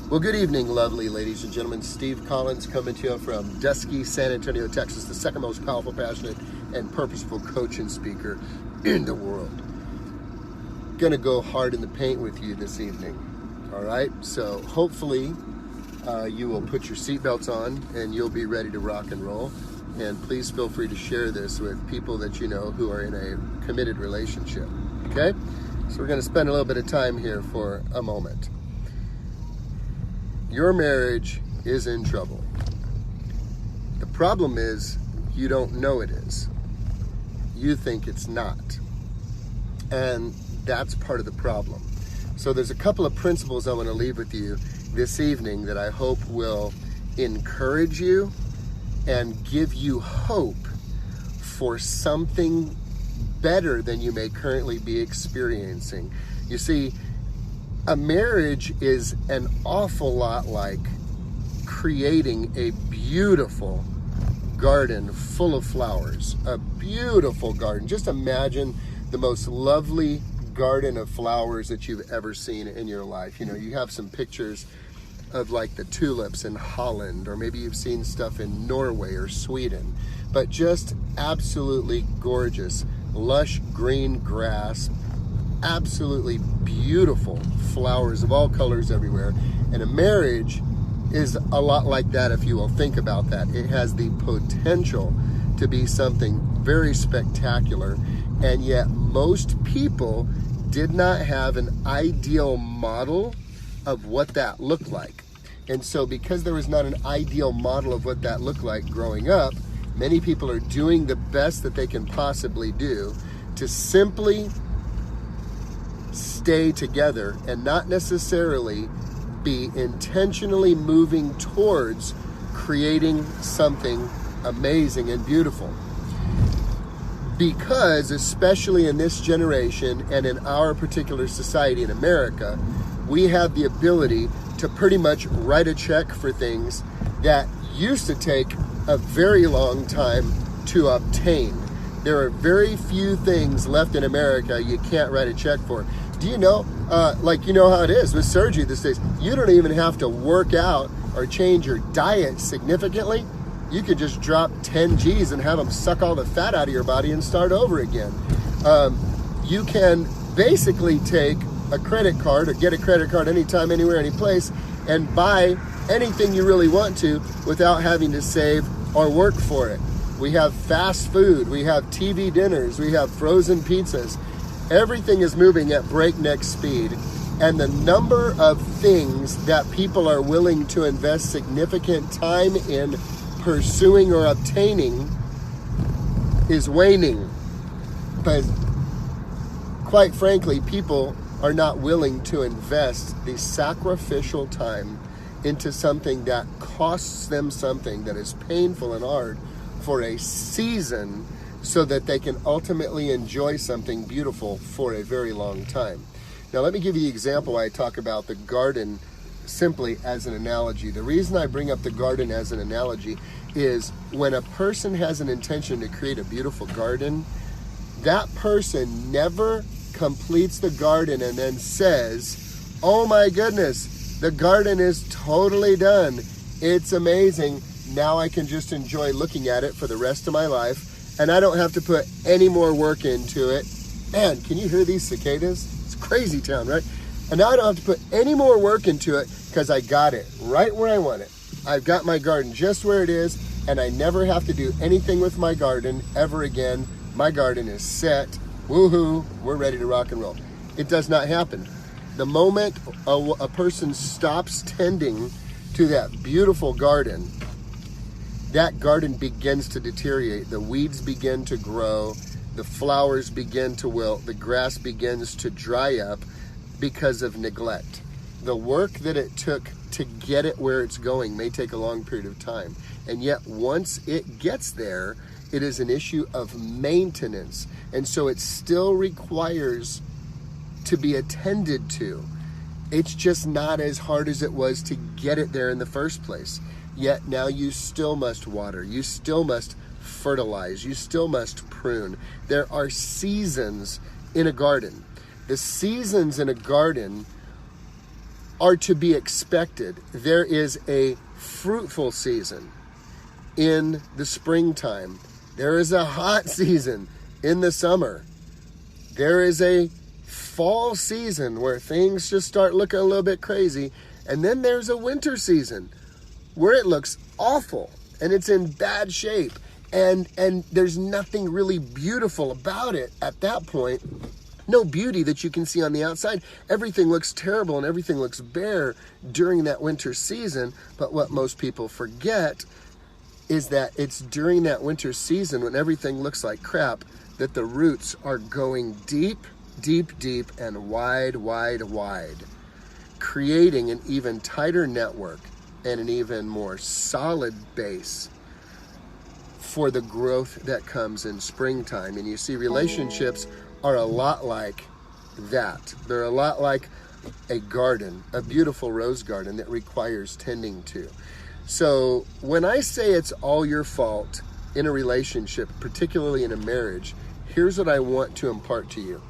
Well, good evening, lovely ladies and gentlemen. Steve Collins coming to you from dusky San Antonio, Texas, the second most powerful, passionate, and purposeful coach and speaker in the world. Gonna go hard in the paint with you this evening, all right? So hopefully you will put your seatbelts on and you'll be ready to rock and roll. And please feel free to share this with people that you know who are in a committed relationship, okay? So we're gonna spend a little bit of time here for a moment. Your marriage is in trouble. The problem is you don't know it is. You think it's not. And that's part of the problem. So there's a couple of principles I want to leave with you this evening that I hope will encourage you and give you hope for something better than you may currently be experiencing. You see, a marriage is an awful lot like creating a beautiful garden full of flowers. A beautiful garden. Just imagine the most lovely garden of flowers that you've ever seen in your life. You know, you have some pictures of like the tulips in Holland, or maybe you've seen stuff in Norway or Sweden, but just absolutely gorgeous, lush green grass, absolutely beautiful flowers of all colors everywhere. And a marriage is a lot like that, if you will think about that. It has the potential to be something very spectacular, and yet most people did not have an ideal model of what that looked like. And so because there was not an ideal model of what that looked like growing up, many people are doing the best that they can possibly do to simply stay together and not necessarily be intentionally moving towards creating something amazing and beautiful. Because especially in this generation and in our particular society in America, we have the ability to pretty much write a check for things that used to take a very long time to obtain. There are very few things left in America you can't write a check for. Do you know, like you know how it is with surgery these days, you don't even have to work out or change your diet significantly. You could just drop 10 G's and have them suck all the fat out of your body and start over again. You can basically take a credit card or get a credit card anytime, anywhere, any place, and buy anything you really want to without having to save or work for it. We have fast food, we have TV dinners, we have frozen pizzas. Everything is moving at breakneck speed, and the number of things that people are willing to invest significant time in pursuing or obtaining is waning. But quite frankly, people are not willing to invest the sacrificial time into something that costs them something that is painful and hard for a season, so that they can ultimately enjoy something beautiful for a very long time. Now, let me give you the example why I talk about the garden simply as an analogy. The reason I bring up the garden as an analogy is when a person has an intention to create a beautiful garden, that person never completes the garden and then says, "Oh my goodness, the garden is totally done. It's amazing. Now I can just enjoy looking at it for the rest of my life, and I don't have to put any more work into it." Man, can you hear these cicadas? It's crazy town, right? And now I don't have to put any more work into it because I got it right where I want it. I've got my garden just where it is, and I never have to do anything with my garden ever again. My garden is set. Woohoo, we're ready to rock and roll. It does not happen. The moment a person stops tending to that beautiful garden, that garden begins to deteriorate. The weeds begin to grow, the flowers begin to wilt, the grass begins to dry up because of neglect. The work that it took to get it where it's going may take a long period of time. And yet once it gets there, it is an issue of maintenance. And so it still requires to be attended to. It's just not as hard as it was to get it there in the first place. Yet now you still must water, you still must fertilize, you still must prune. There are seasons in a garden. The seasons in a garden are to be expected. There is a fruitful season in the springtime. There is a hot season in the summer. There is a fall season where things just start looking a little bit crazy. And then there's a winter season where it looks awful and it's in bad shape. And there's nothing really beautiful about it at that point. No beauty that you can see on the outside. Everything looks terrible and everything looks bare during that winter season. But what most people forget is that it's during that winter season when everything looks like crap that the roots are going deep, deep, deep, and wide, wide, wide, creating an even tighter network and an even more solid base for the growth that comes in springtime. And you see, relationships are a lot like that. They're a lot like a garden, a beautiful rose garden that requires tending to. So when I say it's all your fault in a relationship, particularly in a marriage, here's what I want to impart to you.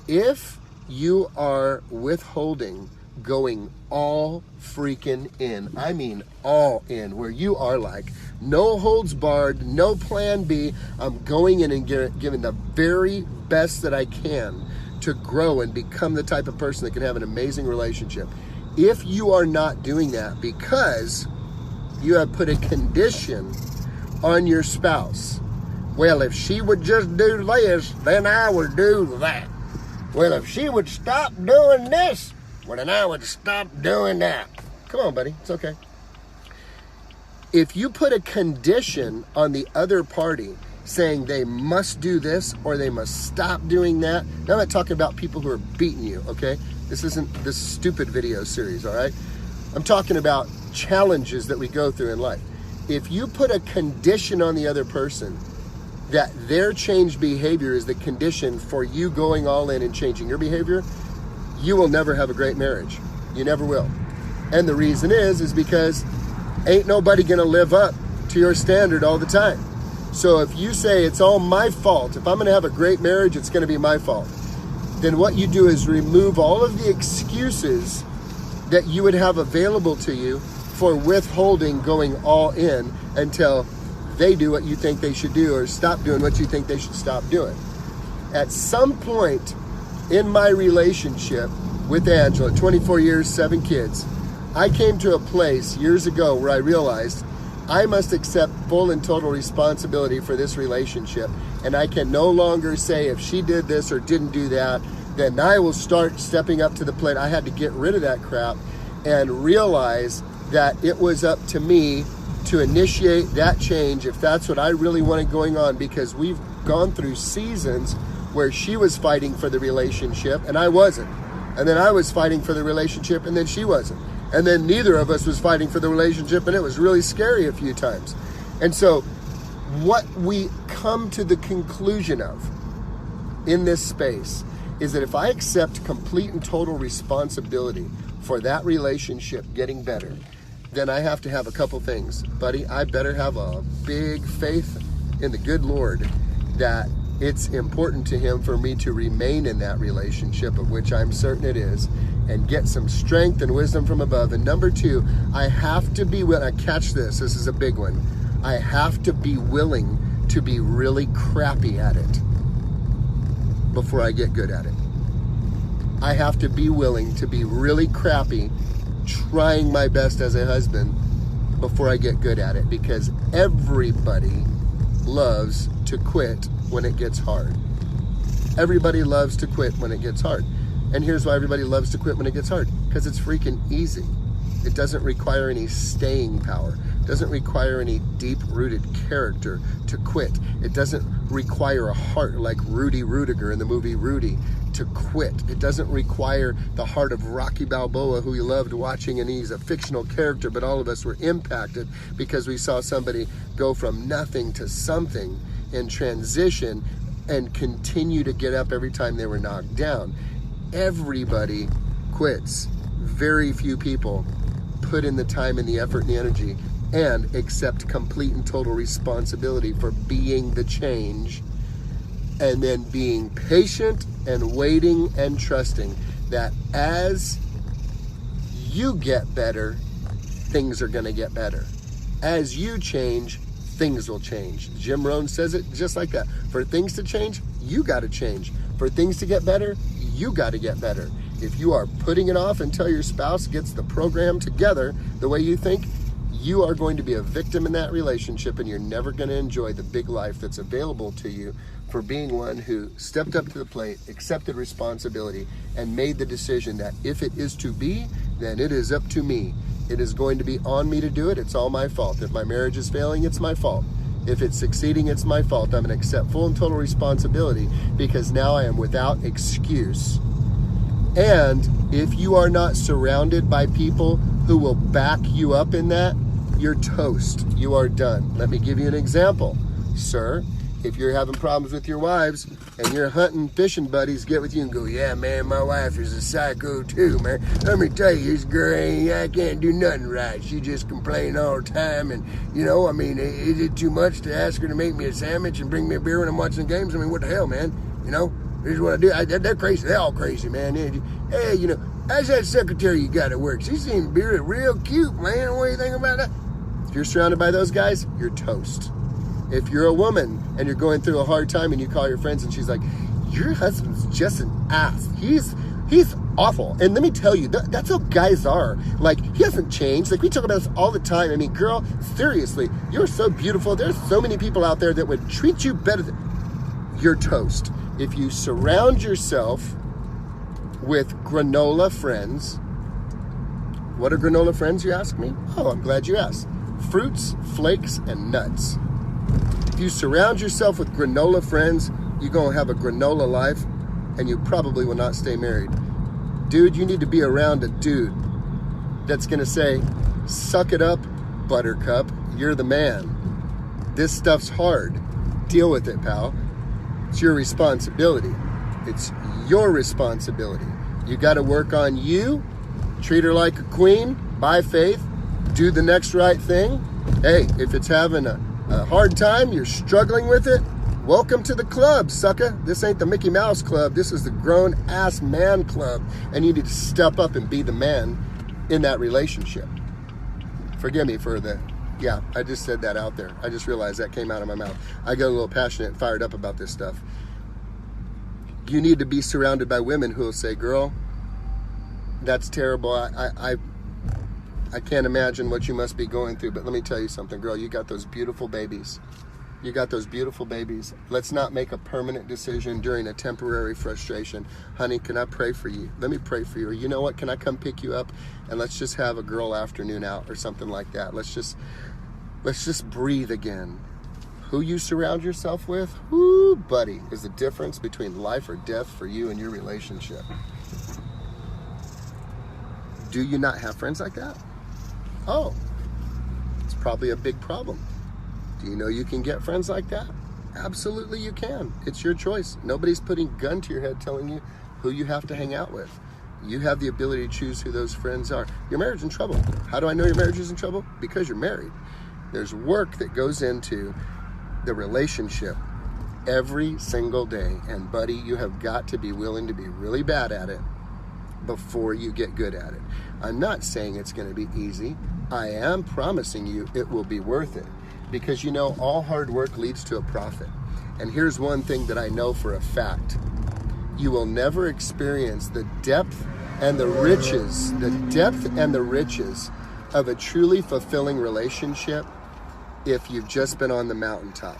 If you are withholding going all freaking in, I mean all in, where you are like, no holds barred, no plan B, I'm going in and giving the very best that I can to grow and become the type of person that can have an amazing relationship. If you are not doing that because you have put a condition on your spouse, well, if she would just do this, then I would do that. Well, if she would stop doing this, well, then I would stop doing that. Come on, buddy, it's okay. If you put a condition on the other party saying they must do this or they must stop doing that, now I'm not talking about people who are beating you, okay? This isn't this stupid video series, all right? I'm talking about challenges that we go through in life. If you put a condition on the other person that their changed behavior is the condition for you going all in and changing your behavior, you will never have a great marriage. You never will. And the reason is because ain't nobody gonna live up to your standard all the time. So if you say it's all my fault, if I'm gonna have a great marriage, it's gonna be my fault, then what you do is remove all of the excuses that you would have available to you for withholding going all in until they do what you think they should do or stop doing what you think they should stop doing. At some point in my relationship with Angela, 24 years, 7 kids, I came to a place years ago where I realized I must accept full and total responsibility for this relationship. And I can no longer say if she did this or didn't do that, then I will start stepping up to the plate. I had to get rid of that crap and realize that it was up to me to initiate that change if that's what I really wanted going on, because we've gone through seasons where she was fighting for the relationship and I wasn't. And then I was fighting for the relationship and then she wasn't. And then neither of us was fighting for the relationship and it was really scary a few times. And so what we come to the conclusion of in this space is that if I accept complete and total responsibility for that relationship getting better, then I have to have a couple things. Buddy, I better have a big faith in the good Lord that it's important to him for me to remain in that relationship, of which I'm certain it is, and get some strength and wisdom from above. And number 2, I have to be willing, catch this is a big one, I have to be willing to be really crappy at it before I get good at it. I have to be willing to be really crappy trying my best as a husband before I get good at it, because everybody loves to quit when it gets hard. Everybody loves to quit when it gets hard. And here's why everybody loves to quit when it gets hard, because it's freaking easy. It doesn't require any staying power. It doesn't require any deep-rooted character to quit. It doesn't require a heart like Rudy Rudiger in the movie Rudy to quit. It doesn't require the heart of Rocky Balboa, who we loved watching, and he's a fictional character, but all of us were impacted because we saw somebody go from nothing to something in transition and continue to get up every time they were knocked down. Everybody quits. Very few people put in the time and the effort and the energy and accept complete and total responsibility for being the change, and then being patient and waiting and trusting that as you get better, things are going to get better. As you change, things will change. Jim Rohn says it just like that. For things to change, you got to change. For things to get better, you got to get better. If you are putting it off until your spouse gets the program together the way you think, you are going to be a victim in that relationship, and you're never going to enjoy the big life that's available to you for being one who stepped up to the plate, accepted responsibility, and made the decision that if it is to be, then it is up to me. It is going to be on me to do it. It's all my fault. If my marriage is failing, it's my fault. If it's succeeding, it's my fault. I'm going to accept full and total responsibility because now I am without excuse. And if you are not surrounded by people who will back you up in that, you're toast. You are done. Let me give you an example. Sir, if you're having problems with your wives and your hunting, fishing buddies get with you and go, yeah, man, my wife is a psycho too, man. Let me tell you, this girl I can't do nothing right. She just complains all the time. And, is it too much to ask her to make me a sandwich and bring me a beer when I'm watching the games? I mean, what the hell, man? Here's what I do. They're crazy. They're all crazy, man. Hey, how's that secretary you got at work? She seems to be real cute, man. What do you think about that? If you're surrounded by those guys, you're toast. If you're a woman and you're going through a hard time and you call your friends and she's like, your husband's just an ass. He's awful. And let me tell you, that's how guys are. Like, he hasn't changed. Like, we talk about this all the time. I mean, girl, seriously, you're so beautiful. There's so many people out there that would treat you better than you're toast. If you surround yourself with granola friends, what are granola friends, you ask me? Oh, I'm glad you asked. Fruits, flakes, and nuts. If you surround yourself with granola friends, you're going to have a granola life, and you probably will not stay married. Dude, you need to be around a dude that's going to say, suck it up, buttercup. You're the man. This stuff's hard. Deal with it, pal. It's your responsibility. It's your responsibility. You got to work on you, treat her like a queen, by faith, do the next right thing. Hey, if it's having a hard time, you're struggling with it, welcome to the club, sucker. This ain't the Mickey Mouse Club. This is the grown-ass man club, and you need to step up and be the man in that relationship. Forgive me for I just said that out there. I just realized that came out of my mouth. I get a little passionate and fired up about this stuff. You need to be surrounded by women who will say, girl, that's terrible. I can't imagine what you must be going through, but let me tell you something, girl. You got those beautiful babies. You got those beautiful babies. Let's not make a permanent decision during a temporary frustration. Honey, can I pray for you? Let me pray for you. Or you know what? Can I come pick you up and let's just have a girl afternoon out or something like that? Let's just breathe again. Who you surround yourself with, whoo, buddy, is the difference between life or death for you and your relationship. Do you not have friends like that? Oh, it's probably a big problem. Do you know you can get friends like that? Absolutely you can. It's your choice. Nobody's putting a gun to your head telling you who you have to hang out with. You have the ability to choose who those friends are. Your marriage is in trouble. How do I know your marriage is in trouble? Because you're married. There's work that goes into the relationship every single day. And buddy, you have got to be willing to be really bad at it before you get good at it. I'm not saying it's going to be easy. I am promising you it will be worth it. Because all hard work leads to a profit. And here's one thing that I know for a fact. You will never experience the depth and the riches of a truly fulfilling relationship if you've just been on the mountaintop.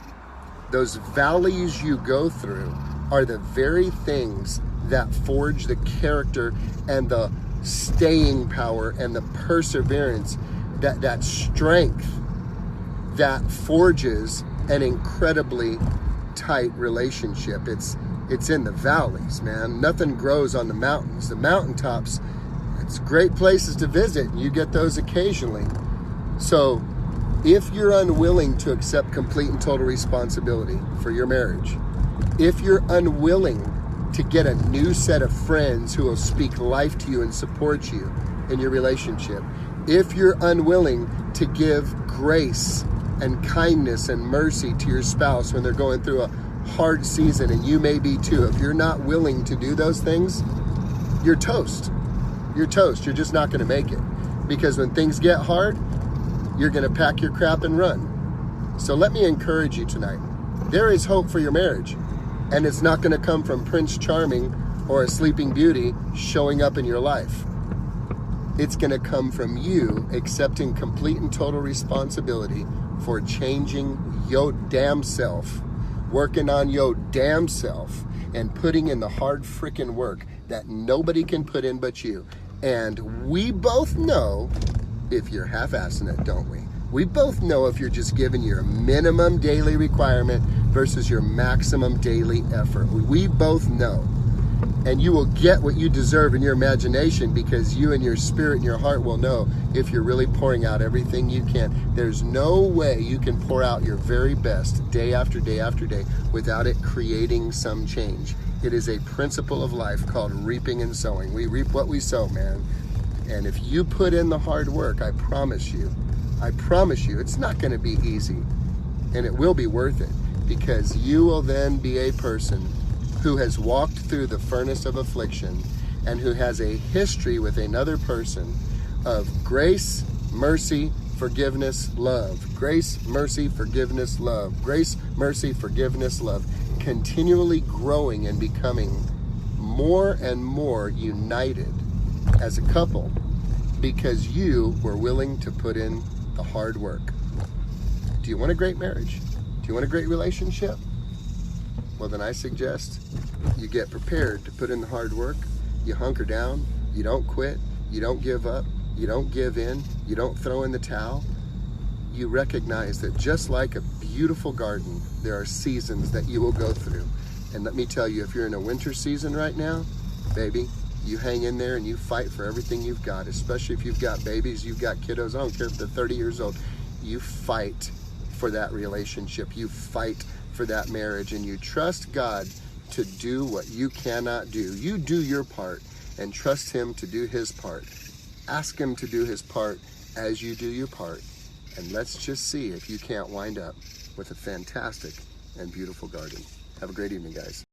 Those valleys you go through are the very things that forge the character and the staying power and the perseverance, that strength that forges an incredibly tight relationship. It's in the valleys, man. Nothing grows on the mountains. The mountaintops, it's great places to visit, and you get those occasionally. So if you're unwilling to accept complete and total responsibility for your marriage, if you're unwilling to get a new set of friends who will speak life to you and support you in your relationship, if you're unwilling to give grace and kindness and mercy to your spouse when they're going through a hard season, and you may be too, if you're not willing to do those things, you're toast. you're toast. You're just not going to make it. Because when things get hard, you're going to pack your crap and run. So let me encourage you tonight. There is hope for your marriage. And it's not going to come from Prince Charming or a Sleeping Beauty showing up in your life. It's going to come from you accepting complete and total responsibility for changing your damn self, working on your damn self, and putting in the hard freaking work that nobody can put in but you. And we both know if you're half-assing it, don't we? We both know if you're just giving your minimum daily requirement versus your maximum daily effort. We both know. And you will get what you deserve in your imagination, because you and your spirit and your heart will know if you're really pouring out everything you can. There's no way you can pour out your very best day after day after day without it creating some change. It is a principle of life called reaping and sowing. We reap what we sow, man. And if you put in the hard work, I promise you, it's not going to be easy. And it will be worth it, because you will then be a person who has walked through the furnace of affliction and who has a history with another person of grace, mercy, forgiveness, love. Grace, mercy, forgiveness, love. Grace, mercy, forgiveness, love. Continually growing and becoming more and more united as a couple, because you were willing to put in the hard work. Do you want a great marriage? Do you want a great relationship? Well, then I suggest you get prepared to put in the hard work. You hunker down. You don't quit. You don't give up. You don't give in. You don't throw in the towel. You recognize that just like a beautiful garden, there are seasons that you will go through. And let me tell you, if you're in a winter season right now, baby, you hang in there and you fight for everything you've got, especially if you've got babies, you've got kiddos. I don't care if they're 30 years old. You fight for that relationship. You fight for that marriage, and you trust God to do what you cannot do. You do your part and trust Him to do His part. Ask Him to do His part as you do your part. And let's just see if you can't wind up with a fantastic and beautiful garden. Have a great evening, guys.